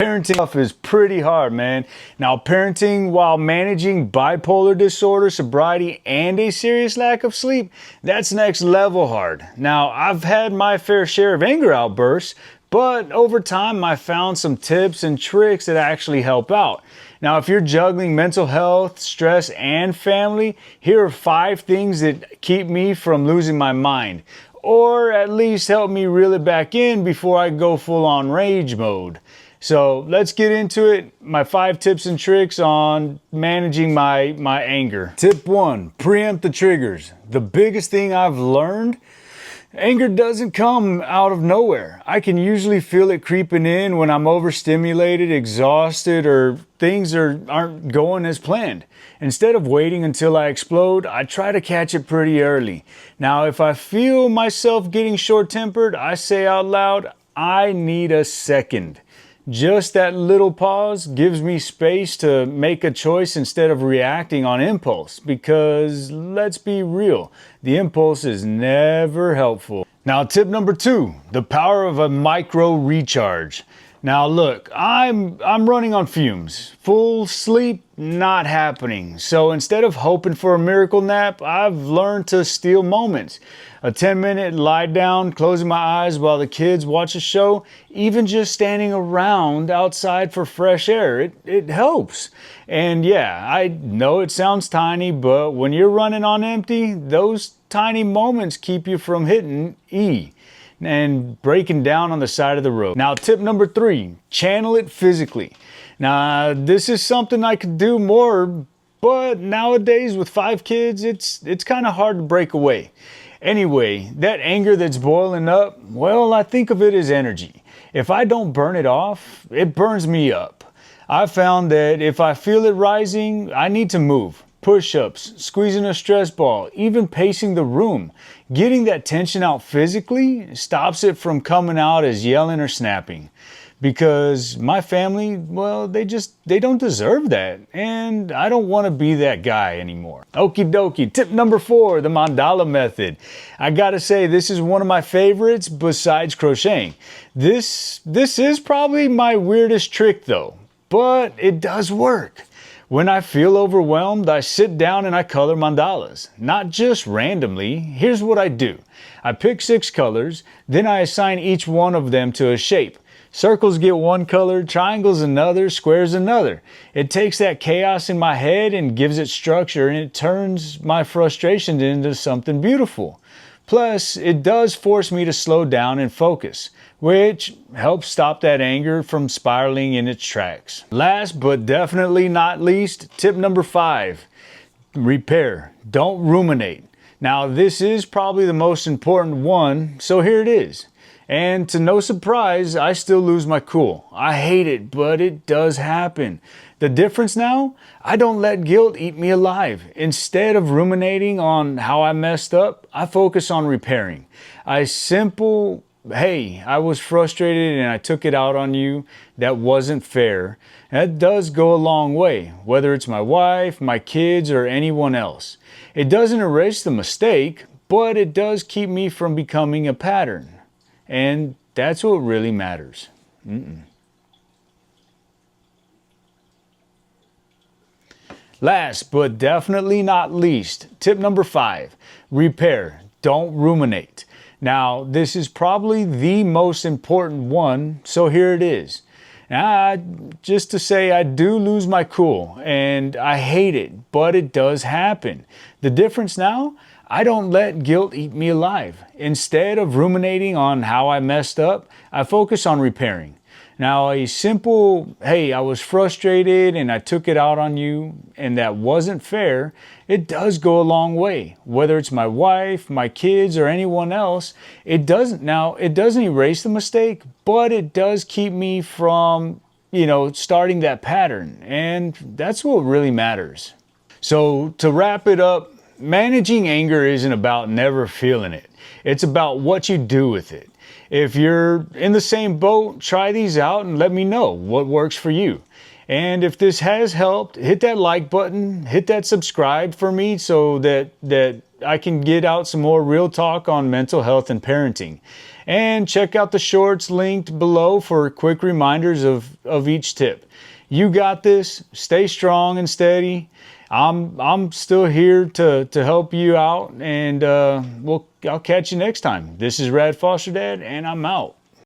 Parenting stuff is pretty hard, man. Now, parenting while managing bipolar disorder, sobriety, and a serious lack of sleep, that's next level hard. Now, I've had my fair share of anger outbursts, but over time I found some tips and tricks that actually help out. Now, if you're juggling mental health, stress, and family, here are 5 things that keep me from losing my mind, or at least help me reel it back in before I go full on rage mode. So let's get into it. My 5 tips and tricks on managing my anger. Tip 1, preempt the triggers. The biggest thing I've learned, anger doesn't come out of nowhere. I can usually feel it creeping in when I'm overstimulated, exhausted, or things aren't going as planned. Instead of waiting until I explode, I try to catch it pretty early. Now, if I feel myself getting short-tempered, I say out loud, I need a second. Just that little pause gives me space to make a choice instead of reacting on impulse, because let's be real, the impulse is never helpful. Now, tip number 2, the power of a micro recharge. Now look, I'm running on fumes. Full sleep, not happening. So instead of hoping for a miracle nap, I've learned to steal moments. A 10-minute lie down, closing my eyes while the kids watch a show, even just standing around outside for fresh air, it helps. And yeah, I know it sounds tiny, but when you're running on empty, those tiny moments keep you from hitting E and breaking down on the side of the road. Now, tip number 3, channel it physically. Now, this is something I could do more, but nowadays with 5 kids, it's kind of hard to break away. Anyway, that anger that's boiling up, well, I think of it as energy. If I don't burn it off, it burns me up. I found that if I feel it rising, I need to move. Push-ups, squeezing a stress ball, even pacing the room. Getting that tension out physically stops it from coming out as yelling or snapping. Because my family, well, they don't deserve that. And I don't want to be that guy anymore. Okie dokie. Tip number 4, the Mandala Method. I gotta say, this is one of my favorites besides crocheting. This is probably my weirdest trick though, but it does work. When I feel overwhelmed, I sit down and I color mandalas. Not just randomly. Here's what I do. I pick 6 colors, then I assign each one of them to a shape. Circles get one color, triangles another, squares another. It takes that chaos in my head and gives it structure, and it turns my frustrations into something beautiful. Plus, it does force me to slow down and focus, which helps stop that anger from spiraling in its tracks. Last but definitely not least, tip number 5, repair. Don't ruminate. Now, this is probably the most important one, so here it is. And to no surprise, I still lose my cool. I hate it, but it does happen. The difference now? I don't let guilt eat me alive. Instead of ruminating on how I messed up, I focus on repairing. Hey, I was frustrated and I took it out on you. That wasn't fair. That does go a long way, whether it's my wife, my kids, or anyone else. It doesn't erase the mistake, but it does keep me from becoming a pattern. And that's what really matters. Last but definitely not least, tip number 5, repair. Don't ruminate. Now, this is probably the most important one, so here it is. Now, just to say, I do lose my cool, and I hate it, but it does happen. The difference now? I don't let guilt eat me alive. Instead of ruminating on how I messed up, I focus on repairing. Now, a simple, hey, I was frustrated and I took it out on you and that wasn't fair, it does go a long way. Whether it's my wife, my kids, or anyone else, it doesn't erase the mistake, but it does keep me from, starting that pattern. And that's what really matters. So to wrap it up, managing anger isn't about never feeling it. It's about what you do with it. If you're in the same boat, try these out and let me know what works for you. And if this has helped, hit that like button, hit that subscribe for me so that I can get out some more real talk on mental health and parenting. And check out the shorts linked below for quick reminders of each tip. You got this. Stay strong and steady. I'm still here to help you out, and I'll catch you next time. This is Rad Foster Dad, and I'm out.